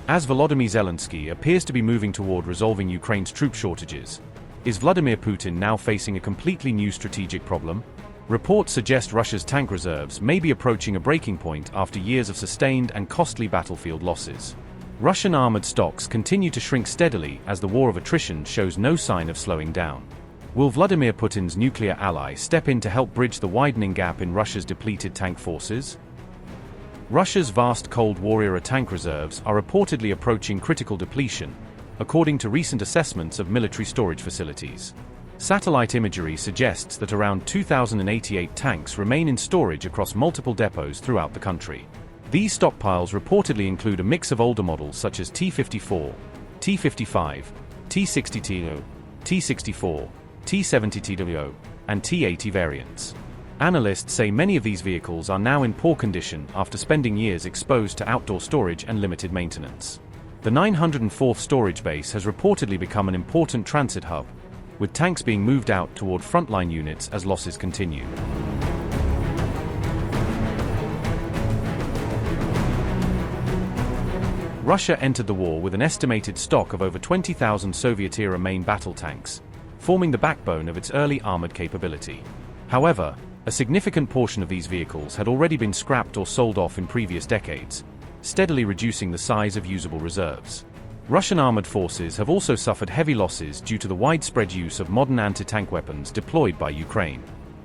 As Volodymyr Zelensky appears to be moving toward resolving Ukraine's troop shortages, is Vladimir Putin now facing a completely new strategic problem? Reports suggest Russia's tank reserves may be approaching a breaking point after years of sustained and costly battlefield losses. Russian armored stocks continue to shrink steadily as the war of attrition shows no sign of slowing down. Will Vladimir Putin's nuclear ally step in to help bridge the widening gap in Russia's depleted tank forces? Russia's vast Cold War-era tank reserves are reportedly approaching critical depletion, according to recent assessments of military storage facilities. Satellite imagery suggests that around 2,088 tanks remain in storage across multiple depots throughout the country. These stockpiles reportedly include a mix of older models such as T-54, T-55, T-60TO, T-64, T-70TWO, and T-80 variants. Analysts say many of these vehicles are now in poor condition after spending years exposed to outdoor storage and limited maintenance. The 904th storage base has reportedly become an important transit hub, with tanks being moved out toward frontline units as losses continue. Russia entered the war with an estimated stock of over 20,000 Soviet-era main battle tanks, forming the backbone of its early armored capability. However, a significant portion of these vehicles had already been scrapped or sold off in previous decades, steadily reducing the size of usable reserves. Russian armored forces have also suffered heavy losses due to the widespread use of modern anti-tank weapons deployed by Ukraine.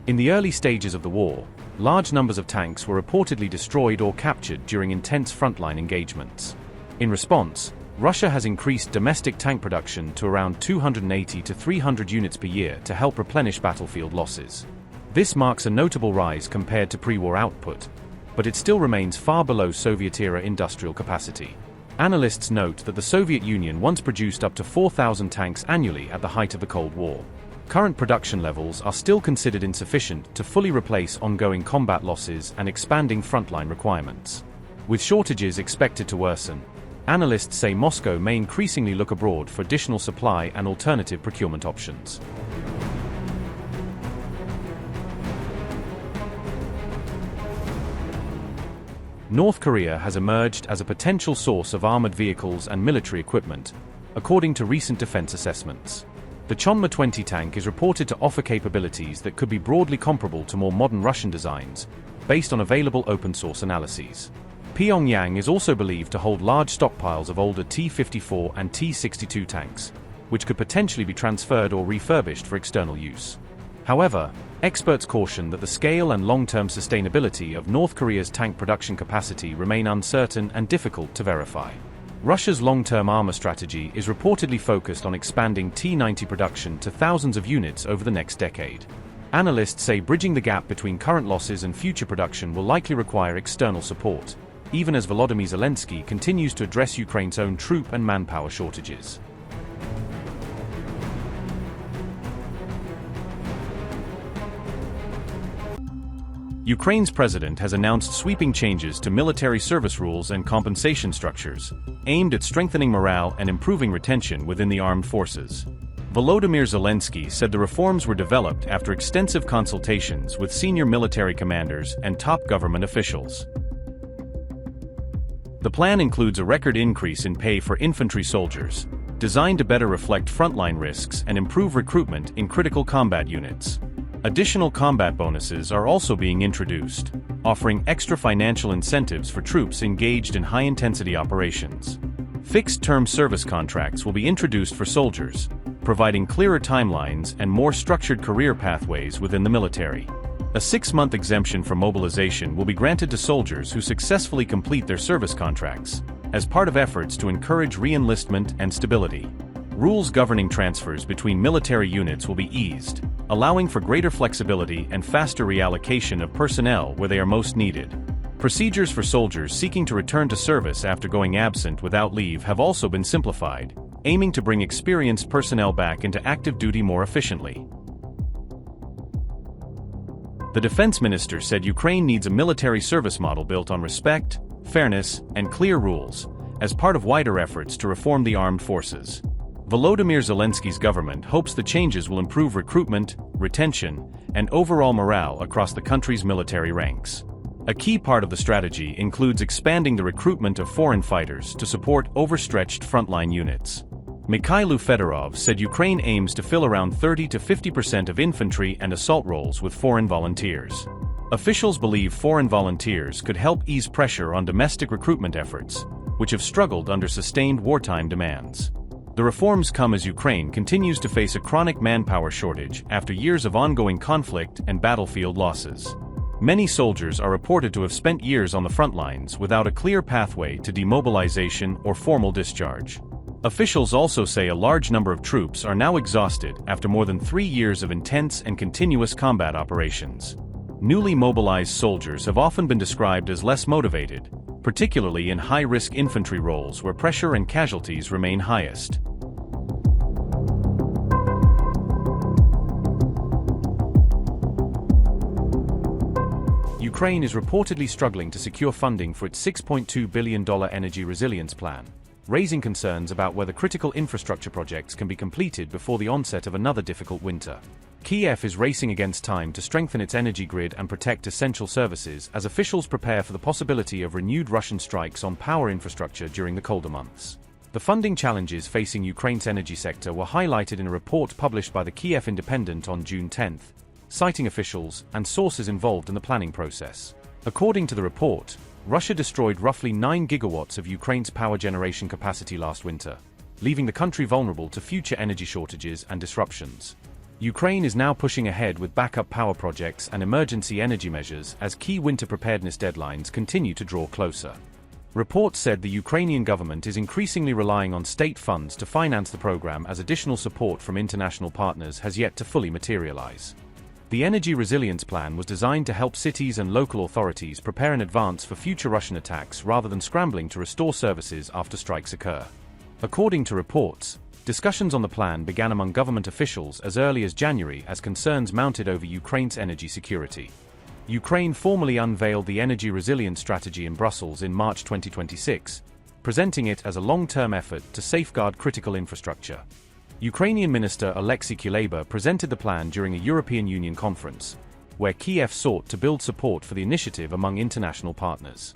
In the early stages of the war, large numbers of tanks were reportedly destroyed or captured during intense frontline engagements. In response, Russia has increased domestic tank production to around 280 to 300 units per year to help replenish battlefield losses. This marks a notable rise compared to pre-war output, but it still remains far below Soviet-era industrial capacity. Analysts note that the Soviet Union once produced up to 4,000 tanks annually at the height of the Cold War. Current production levels are still considered insufficient to fully replace ongoing combat losses and expanding frontline requirements. With shortages expected to worsen, analysts say Moscow may increasingly look abroad for additional supply and alternative procurement options. North Korea has emerged as a potential source of armored vehicles and military equipment, according to recent defense assessments. The Chonma-20 tank is reported to offer capabilities that could be broadly comparable to more modern Russian designs, based on available open-source analyses. Pyongyang is also believed to hold large stockpiles of older T-54 and T-62 tanks, which could potentially be transferred or refurbished for external use. However, experts caution that the scale and long-term sustainability of North Korea's tank production capacity remain uncertain and difficult to verify. Russia's long-term armor strategy is reportedly focused on expanding T-90 production to thousands of units over the next decade. Analysts say bridging the gap between current losses and future production will likely require external support, even as Volodymyr Zelensky continues to address Ukraine's own troop and manpower shortages. Ukraine's president has announced sweeping changes to military service rules and compensation structures, aimed at strengthening morale and improving retention within the armed forces. Volodymyr Zelensky said the reforms were developed after extensive consultations with senior military commanders and top government officials. The plan includes a record increase in pay for infantry soldiers, designed to better reflect frontline risks and improve recruitment in critical combat units. Additional combat bonuses are also being introduced, offering extra financial incentives for troops engaged in high-intensity operations. Fixed-term service contracts will be introduced for soldiers, providing clearer timelines and more structured career pathways within the military. A 6-month exemption from mobilization will be granted to soldiers who successfully complete their service contracts, as part of efforts to encourage re-enlistment and stability. Rules governing transfers between military units will be eased, allowing for greater flexibility and faster reallocation of personnel where they are most needed. Procedures for soldiers seeking to return to service after going absent without leave have also been simplified, aiming to bring experienced personnel back into active duty more efficiently. The defense minister said Ukraine needs a military service model built on respect, fairness, and clear rules, as part of wider efforts to reform the armed forces. Volodymyr Zelensky's government hopes the changes will improve recruitment, retention, and overall morale across the country's military ranks. A key part of the strategy includes expanding the recruitment of foreign fighters to support overstretched frontline units. Mikhailo Fedorov said Ukraine aims to fill around 30 to 50% of infantry and assault roles with foreign volunteers. Officials believe foreign volunteers could help ease pressure on domestic recruitment efforts, which have struggled under sustained wartime demands. The reforms come as Ukraine continues to face a chronic manpower shortage after years of ongoing conflict and battlefield losses. Many soldiers are reported to have spent years on the front lines without a clear pathway to demobilization or formal discharge. Officials also say a large number of troops are now exhausted after more than 3 years of intense and continuous combat operations. Newly mobilized soldiers have often been described as less motivated, particularly in high-risk infantry roles where pressure and casualties remain highest. Ukraine is reportedly struggling to secure funding for its $6.2 billion energy resilience plan, raising concerns about whether critical infrastructure projects can be completed before the onset of another difficult winter. Kiev is racing against time to strengthen its energy grid and protect essential services as officials prepare for the possibility of renewed Russian strikes on power infrastructure during the colder months. The funding challenges facing Ukraine's energy sector were highlighted in a report published by the Kiev Independent on June 10, citing officials and sources involved in the planning process. According to the report, Russia destroyed roughly 9 gigawatts of Ukraine's power generation capacity last winter, leaving the country vulnerable to future energy shortages and disruptions. Ukraine is now pushing ahead with backup power projects and emergency energy measures as key winter preparedness deadlines continue to draw closer. Reports said the Ukrainian government is increasingly relying on state funds to finance the program as additional support from international partners has yet to fully materialize. The Energy Resilience Plan was designed to help cities and local authorities prepare in advance for future Russian attacks rather than scrambling to restore services after strikes occur. According to reports, discussions on the plan began among government officials as early as January as concerns mounted over Ukraine's energy security. Ukraine formally unveiled the Energy Resilience Strategy in Brussels in March 2026, presenting it as a long-term effort to safeguard critical infrastructure. Ukrainian Minister Alexei Kuleba presented the plan during a European Union conference, where Kiev sought to build support for the initiative among international partners.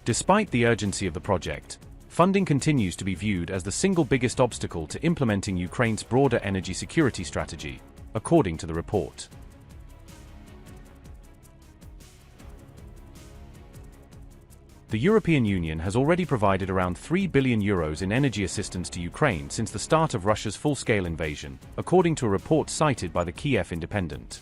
Despite the urgency of the project, funding continues to be viewed as the single biggest obstacle to implementing Ukraine's broader energy security strategy, according to the report. The European Union has already provided around €3 billion in energy assistance to Ukraine since the start of Russia's full-scale invasion, according to a report cited by the Kiev Independent.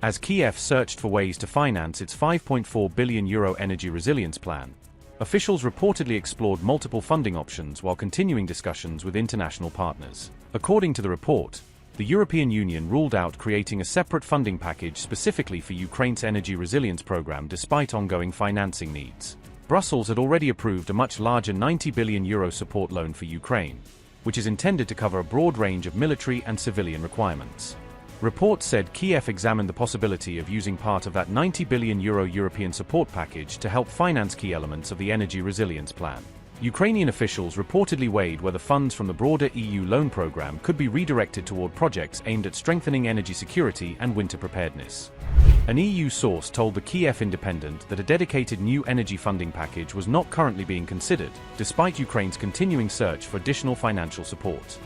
As Kiev searched for ways to finance its €5.4 billion energy resilience plan, officials reportedly explored multiple funding options while continuing discussions with international partners. According to the report, the European Union ruled out creating a separate funding package specifically for Ukraine's energy resilience program despite ongoing financing needs. Brussels had already approved a much larger €90 billion support loan for Ukraine, which is intended to cover a broad range of military and civilian requirements. Reports said Kiev examined the possibility of using part of that €90 billion European support package to help finance key elements of the energy resilience plan. Ukrainian officials reportedly weighed whether funds from the broader EU loan program could be redirected toward projects aimed at strengthening energy security and winter preparedness. An EU source told the Kiev Independent that a dedicated new energy funding package was not currently being considered, despite Ukraine's continuing search for additional financial support.